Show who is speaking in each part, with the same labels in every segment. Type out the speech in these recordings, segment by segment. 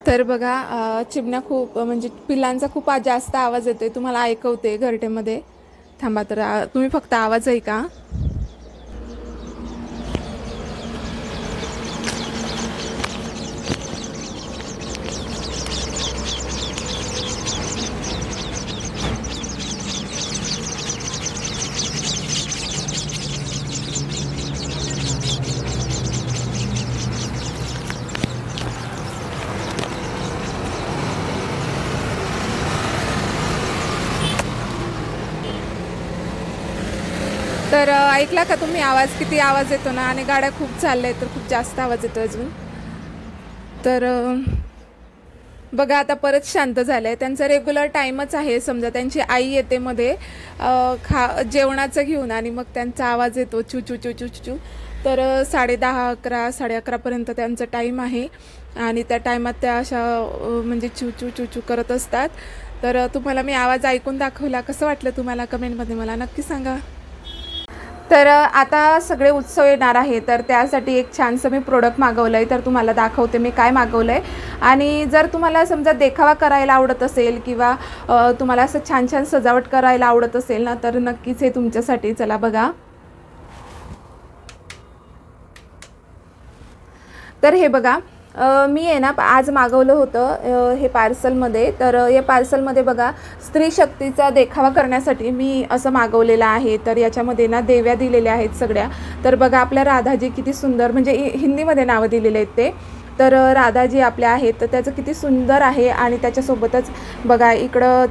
Speaker 1: तर बघा चिमण्या खूप म्हणजे पिल्लांचा खूप जास्त आवाज येतोय, तुम्हाला ऐकवते घरटेमध्ये. थांबा तर तुम्ही फक्त आवाज ऐका. तर ऐकला का तुम्ही आवाज, किती आवाज येतो ना. आणि गाड्या खूप चालल्या आहेत तर खूप जास्त आवाज येतो अजून. तर बघा आता परत शांत झालं आहे. त्यांचा रेग्युलर टाईमच आहे. समजा त्यांची आई येते मध्ये जेवणाचं घेऊन आणि मग त्यांचा आवाज येतो चू चू चू चू चू. तर 10:30 11 11:30पर्यंत त्यांचा टाईम आहे आणि त्या टायमात त्या अशा म्हणजे चू चू चू चू करत असतात. तर तुम्हाला मी आवाज ऐकून दाखवला, कसं वाटलं तुम्हाला कमेंटमध्ये मला नक्की सांगा. तर आता सगळे उत्सव येणार आहे, तर त्यासाठी एक छानसं मी प्रोडक्ट मागवलं आहे. तर तुम्हाला दाखवते मी काय मागवलं आहे. आणि जर तुम्हाला समजा देखावा करायला आवडत असेल किंवा तुम्हाला असं छान छान सजावट करायला आवडत असेल ना, तर नक्कीच हे तुमच्यासाठी. चला बघा. तर हे बघा, मी आहे ना आज मागवलं होतं हे पार्सलमध्ये. तर या पार्सलमध्ये बघा स्त्री शक्तीचा देखावा करण्यासाठी मी असं मागवलेलं आहे. तर याच्यामध्ये ना देव्या दिलेल्या आहेत सगळ्या. तर बघा आपल्या राधाजी किती सुंदर, म्हणजे हिंदीमध्ये नावं दिलेले आहेत ते. तर राधाजी आपल्या आहेत, तर त्याचं किती सुंदर आहे. आणि त्याच्यासोबतच बघा इकडं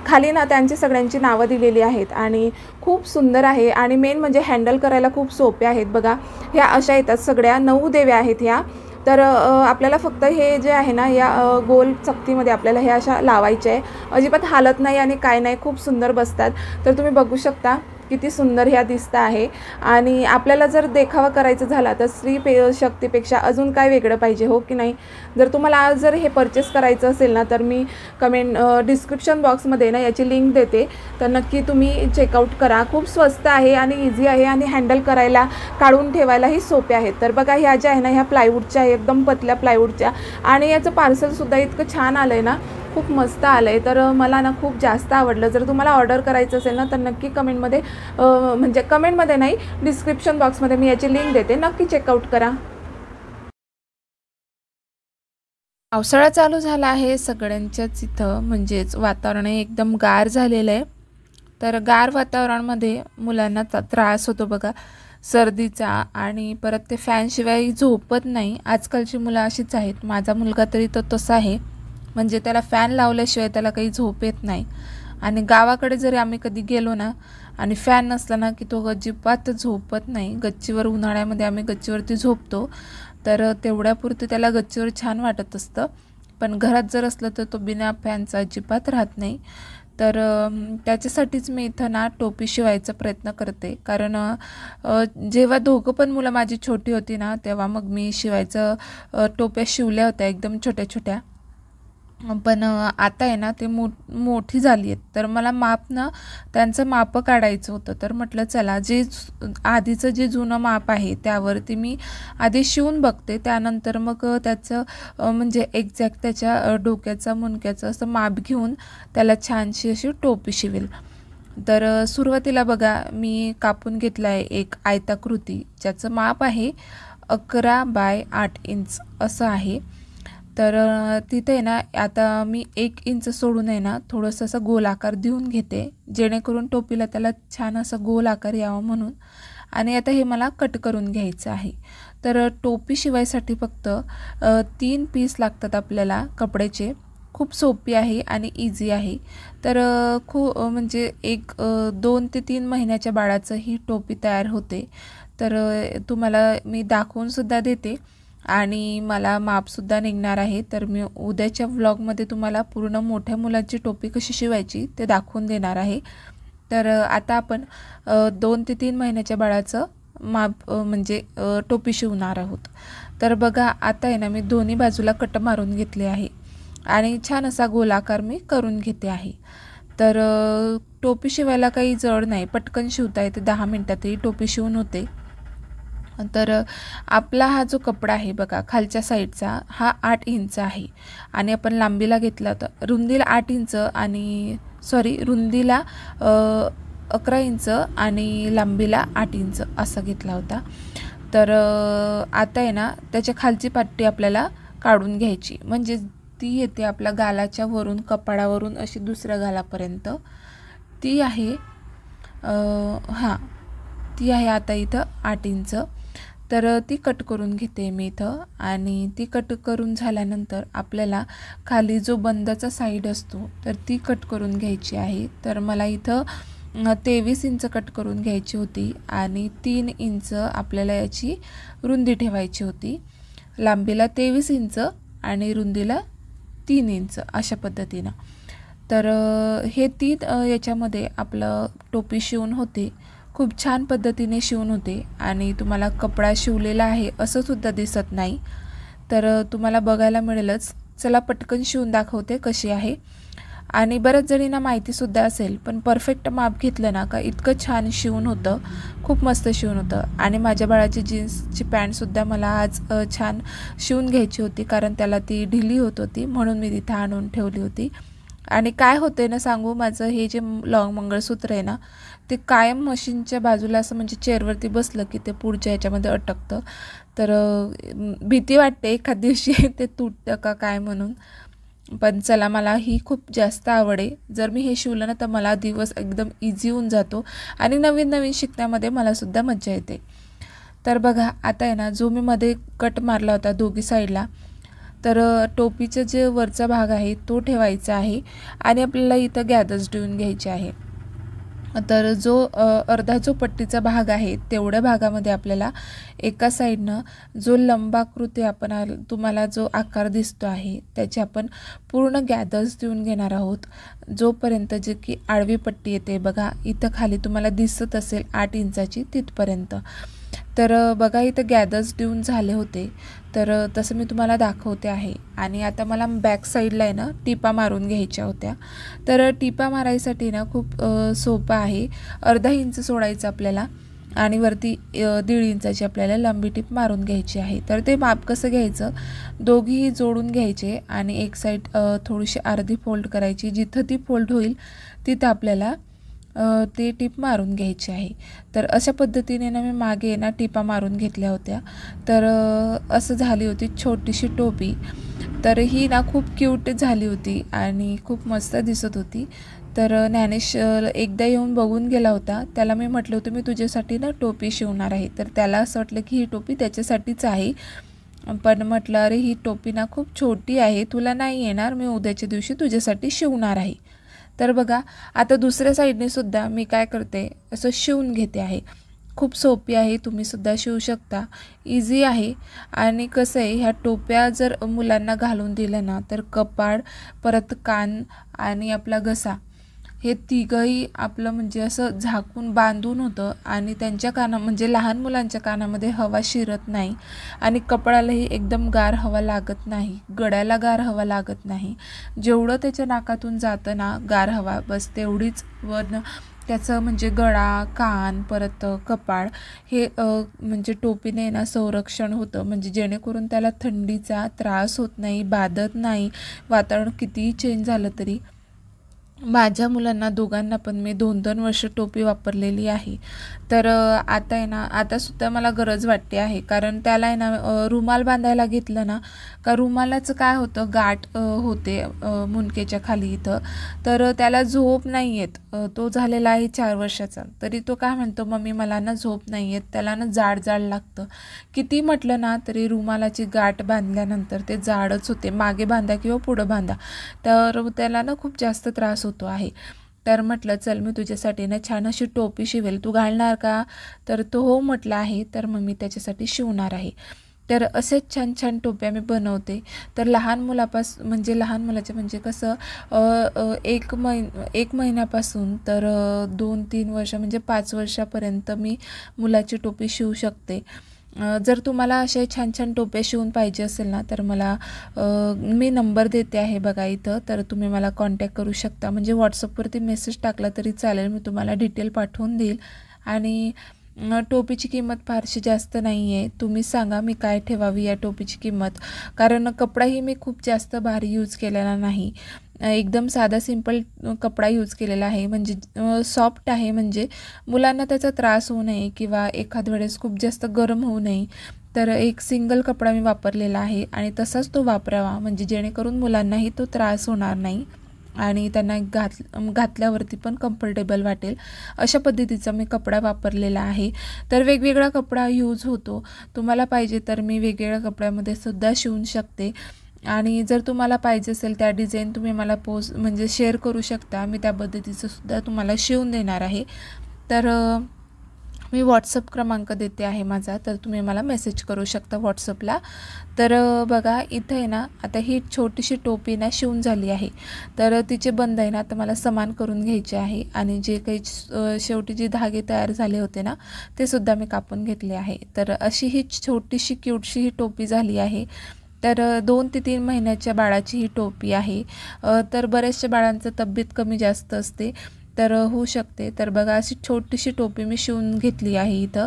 Speaker 1: खाली ना त्यांची सगळ्यांची नावं दिलेली आहेत आणि खूप सुंदर आहे. आणि मेन म्हणजे हँडल करायला खूप सोपे आहेत. बघा ह्या अशा येतात, सगळ्या 9 देव्या आहेत ह्या. तर आपल्याला फक्त हे जे आहे ना या गोल चकतीमध्ये आपल्याला हे अशा लावायचे आहे. अजिबात हालत नाही आणि काय नाही, खूप सुंदर बसतात. तर तुम्ही बघू शकता किती सुंदर ह्या दिसत आहे. आणि आपल्याला जर देखावा करायचा झाला तर स्त्री शक्तीपेक्षा अजून काय वेगळं पाहिजे, हो की नाही. जर तुम्हाला आज जर हे परचेस करायचं असेल ना, तर मी डिस्क्रिप्शन बॉक्समध्ये ना याची लिंक देते. तर नक्की तुम्ही चेकआउट करा. खूप स्वस्त आहे आणि इझी आहे आणि हँडल करायला, काढून ठेवायलाही सोपे आहेत. तर बघा ह्या ज्या आहे ना ह्या प्लायवूडच्या आहे, एकदम पतल्या प्लायवूडच्या. आणि याचं पार्सलसुद्धा इतकं छान आलं आहे ना, खूप मस्त आलं आहे. तर मला ना खूप जास्त आवडलं. जर तुम्हाला ऑर्डर करायचं असेल ना, तर नक्की कमेंटमध्ये म्हणजे कमेंटमध्ये नाही, डिस्क्रिप्शन बॉक्समध्ये मी याची लिंक देते, नक्की चेकआउट करा. पावसाळा चालू झाला आहे सगळ्यांच्याच इथं, म्हणजेच वातावरण एकदम गार झालेलं आहे. तर गार वातावरणामध्ये मुलांना त्रास होतो बघा सर्दीचा. आणि परत ते फॅनशिवाय झोपत नाही. आजकालची मुलं अशीच आहेत. माझा मुलगा तरी तो तसा आहे, म्हणजे त्याला फॅन लावल्याशिवाय त्याला काही झोप येत नाही. आणि गावाकडे जरी आम्ही कधी गेलो ना आणि फॅन नसला ना की तो अजिबात झोपत नाही. गच्चीवर उन्हाळ्यामध्ये आम्ही गच्चीवरती झोपतो, तर तेवढ्यापुरतं त्याला गच्चीवर छान वाटत असतं. पण घरात जर असलं तर तो बिना फॅनचा अजिबात राहत नाही. तर त्याच्यासाठीच मी इथं ना टोपी शिवायचा प्रयत्न करते. कारण जेव्हा दोघं पण मुलं माझी छोटी होती ना, तेव्हा मग मी शिवायचं टोप्या शिवल्या होत्या एकदम छोट्या छोट्या. पण आता आहे ना ते मोठी झाली आहेत. तर मला त्यांचं माप काढायचं होतं. तर म्हटलं चला जे आधीचं जे जुनं माप आहे त्यावरती मी आधी शिवून बघते, त्यानंतर मग त्याचं म्हणजे एक्झॅक्ट त्याच्या डोक्याचा मुंडक्याचं असं माप घेऊन त्याला छानशी अशी टोपी शिवेल. तर सुरुवातीला बघा मी कापून घेतला आहे एक आयताकृती, ज्याचं माप आहे 11 बाय 8 इंच असं आहे. तर तिथे आहे ना आता मी 1 इंच सोडून आहे ना थोडंसं असं गोल आकार देऊन घेते, जेणेकरून टोपीला त्याला छान असा गोल आकार यावा म्हणून. आणि आता हे मला कट करून घ्यायचं आहे. तर टोपी शिवायसाठी फक्त 3 पीस लागतात आपल्याला कपड्याचे. खूप सोपी आहे आणि इझी आहे. तर म्हणजे 2 ते 3 महिन्याच्या बाळाचं ही टोपी तयार होते. तर तुम्हाला मी दाखवूनसुद्धा देते आणि मला मापसुद्धा निघणार आहे. तर मी उद्याच्या व्लॉगमध्ये तुम्हाला पूर्ण मोठ्या मुलाची टोपी कशी शिवायची ते दाखवून देणार आहे. तर आता आपण 2 ते 3 महिन्याच्या बाळाचं माप म्हणजे टोपी शिवणार आहोत. तर बघा आता आहे ना मी दोन्ही बाजूला कट मारून घेतले आहे आणि छान असा गोलाकार मी करून घेते आहे. तर टोपी शिवायला काही जड नाही, पटकन शिवता येते, 10 मिनटातही टोपी शिवून होते. तर आपला हा जो कपडा आहे बघा खालच्या साईडचा हा 8 इंच आहे आणि आपण लांबीला घेतला होता, रुंदीला 8 इंच आणि रुंदीला 11 इंच आणि लांबीला 8 इंच असा घेतला होता। तर आता आहे ना त्याच्या खालची पट्टी आपल्याला काढून घ्यायची, म्हणजे ती येते आपल्या गालाच्या वरून कपाळावरून अशी दुसऱ्या गालापर्यंत ती आहे। ती आहे आता इथं 8 इंच। तर ती कट करून घेते मी इथं आणि ती कट करून झाल्यानंतर आपल्याला खाली जो बंदाचा साईड असतो तर ती कट करून घ्यायची आहे। तर मला इथं 23 इंच कट करून घ्यायची होती आणि 3 इंच आपल्याला याची रुंदी ठेवायची होती। लांबीला 23 इंच आणि रुंदीला 3 इंच अशा पद्धतीनं। तर हे 3 याच्यामध्ये आपलं टोपी शिवून होते, खूप छान पद्धतीने शिवून होते आणि तुम्हाला कपडा शिवलेला आहे असं सुद्धा दिसत नाही। तर तुम्हाला बघायला मिळेलच। चला पटकन शिवून दाखवते कशी आहे। आणि बऱ्याच जणींना माहितीसुद्धा असेल, पण परफेक्ट माप घेतलं ना का इतकं छान शिवून होतं, खूप मस्त शिवून होतं। आणि माझ्या बाळाची जीन्सची पॅन्टसुद्धा मला आज छान शिवून घ्यायची होती, कारण त्याला ती ढिली होत होती म्हणून मी तिथं आणून ठेवली होती। आणि काय होतंय ना सांगू, माझं हे जे लॉंग मंगळसूत्र आहे ना ते कायम मशीनच्या बाजूला असं म्हणजे चेअरवरती बसलं की ते पुढच्या ह्याच्यामध्ये अटकतं। तर भीती वाटते एखाद दिवशी ते तुटतं का काय म्हणून, पण चला मला ही खूप जास्त आवड आहे। जर मी हे शिवलं ना तर मला दिवस एकदम इझी होऊन जातो आणि नवीन नवीन शिकण्यामध्ये मला सुद्धा मजा येते। तर बघा आता आहे ना जो मी मध्ये कट मारला होता दोघी साईडला, तर टोपीचा जे वरचा भाग आहे तो ठेवायचा आहे आणि आपल्याला इथं गॅदर्स देऊन घ्यायचे आहे। तर जो अर्धा जो पट्टीचा भाग आहे तेवढ्या भागामध्ये आपल्याला एका साईडनं जो लंबाकृती आपण तुम्हाला जो आकार दिसतो आहे त्याचे आपण पूर्ण गॅदर्स देऊन घेणार आहोत, जोपर्यंत जे की आडवी पट्टी येते बघा इथं खाली तुम्हाला दिसत असेल 8 इंचाची तिथपर्यंत। तर बघा इथं गॅदर्स देऊन झाले होते, तर तसं मी तुम्हाला दाखवते आहे। आणि आता मला बॅक साईडला आहे ना टिपा मारून घ्यायच्या होत्या। तर टिपा मारायसाठी ना खूप सोपं आहे। अर्धा इंच सोडायचं आपल्याला आणि वरती 1.5 इंचाची आपल्याला लांबी टिप मारून घ्यायची आहे। तर ते माप कसं घ्यायचं, दोघीही जोडून घ्यायचे आणि एक साईड थोडीशी अर्धी फोल्ड करायची, जिथं ती फोल्ड होईल तिथं आपल्याला ते टिप मारून घ्यायची आहे। तर अशा पद्धतीने ना मी मागे ना टिपा मारून घेतल्या होत्या। तर असं झाली होती छोटीशी टोपी। तर ही ना खूप क्यूट झाली होती आणि खूप मस्त दिसत होती। तर ज्ञानेश एकदा येऊन बघून गेला होता, त्याला मी म्हटलं होतं मी तुझ्यासाठी ना टोपी शिवणार आहे। तर त्याला असं वाटलं की ही टोपी त्याच्यासाठीच आहे, पण म्हटलं अरे ही टोपी ना खूप छोटी आहे, तुला नाही येणार, मी उद्याच्या दिवशी तुझ्यासाठी शिवणार आहे। तर बघा आता दुसऱ्या साईडने सुद्धा मी काय करते असं शिवून घेते आहे। खूप सोपी आहे, तुम्ही सुद्धा शिवू शकता, इझी आहे। आणि कसं आहे ह्या टोप्या जर मुलांना घालून दिल्या ना तर कपाळ परत कान आणि आपला घसा हे तिघंही आपलं म्हणजे असं झाकून बांधून होतं आणि त्यांच्या म्हणजे लहान मुलांच्या कानामध्ये हवा शिरत नाही आणि कपाळालाही एकदम गार हवा लागत नाही, गळ्याला गार हवा लागत नाही। जेवढं त्याच्या नाकातून जातं ना गार हवा बस तेवढीच वरनं त्याचं म्हणजे गळा कान परत कपाळ हे म्हणजे टोपीने ना संरक्षण होतं, म्हणजे जेणेकरून त्याला थंडीचा त्रास होत नाही, बाधत नाही। वातावरण कितीही चेंज झालं तरी माझ्या मुलांना दोघांना पण मी 2-2 वर्ष टोपी वापरलेली आहे। तर आता आहे ना आतासुद्धा मला गरज वाटते आहे, कारण त्याला आहे ना रुमाल बांधायला घेतलं ना का रुमालाचं काय होतं गाठ होते मुंडकेच्या खाली इथं, तर त्याला झोप नाही येत। तो झालेला आहे 4 वर्षाचा, तरी तो काय म्हणतो मम्मी मला ना झोप नाही येत, त्याला ना जाड जाड लागतं। किती म्हटलं ना तरी रुमालाची गाठ बांधल्यानंतर ते जाडच होते, मागे बांधा किंवा पुढं बांधा, तर त्याला ना खूप जास्त त्रास होतो आहे। तर म्हटलं चल मी तुझ्यासाठी ना छान अशी टोपी शिवेल, तू घालणार का? तर तो हो म्हटला आहे, तर मग मी त्याच्यासाठी शिवणार आहे। तर असेच छान छान टोप्या मी बनवते। तर लहान मुलाच्या म्हणजे कसं 1 महिन्यापासून तर 2-3 वर्ष म्हणजे 5 वर्षापर्यंत मी मुलाची टोपी शिवू शकते। जर तुम्हाला असे छान छान टोप्या शिवून पाहिजे असेल ना तर मला मी नंबर देते आहे बघा इथं, तर तुम्ही मला कॉन्टॅक्ट करू शकता, म्हणजे व्हॉट्सअपवरती मेसेज टाकला तरी चालेल, मी तुम्हाला डिटेल पाठवून देईल। आणि टोपीची किंमत फारशी जास्त नाही आहे. तुम्ही सांगा मी काय ठेवावी या टोपीची किंमत, कारण कपडाही मी खूप जास्त भारी यूज केलेला नाही. एकदम साधा सिंपल कपडा यूज केलेला आहे, म्हणजे सॉफ्ट आहे, म्हणजे मुलांना त्याचा त्रास होऊ नये किंवा एखाद वेळेस खूप जास्त गरम होऊ नये. तर एक सिंगल कपडा मी वापरलेला आहे आणि तसाच तो वापरावा, म्हणजे जेणेकरून मुलांनाही तो त्रास होणार नाही आणि त्यांना घातल्यावरती पण कम्फर्टेबल वाटेल, अशा पद्धतीचा मी कपडा वापरलेला आहे. तर वेगवेगळा कपडा यूज होतो. तुम्हाला पाहिजे तर मी वेगवेगळ्या कपड्यामध्ये सुद्धा शिवू शकते आणि जर तुम्हाला पाहिजे असेल त्या डिझाईन तुम्ही मला म्हणजे शेअर करू शकता. मी त्या पद्धतीचं सुद्धा तुम्हाला शिवून देणार आहे. तर मी व्हॉट्सअप क्रमांक देते आहे माझा, तर तुम्ही मला मेसेज करू शकता व्हॉट्सअपला. तर बघा इथं आहे ना, आता ही छोटीशी टोपी ना शिवून झाली आहे. तर तिचे बंद आहे ना आता मला समान करून घ्यायचे आहे आणि जे काही शेवटी जे धागे तयार झाले होते ना ते सुद्धा मी कापून घेतले आहे. तर अशी ही छोटीशी क्यूटशी ही टोपी झाली आहे. तर 2 ते 3 महिन्याच्या बाळाची ही टोपी आहे. तर बऱ्याचशा बाळांचं तब्येत कमी जास्त असते, तर होऊ शकते. तर बघा अशी छोटीशी टोपी मी शिवून घेतली आहे इथं.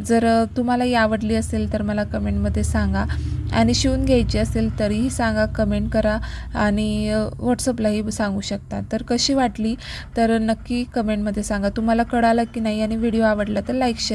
Speaker 1: जर तुम्हालाही आवडली असेल तर मला कमेंटमध्ये सांगा आणि शिवून घ्यायची असेल तरीही सांगा, कमेंट करा आणि व्हॉट्सअपलाही सांगू शकता. तर कशी वाटली तर नक्की कमेंटमध्ये सांगा. तुम्हाला कळालं की नाही आणि व्हिडिओ आवडला तर लाईक शेअर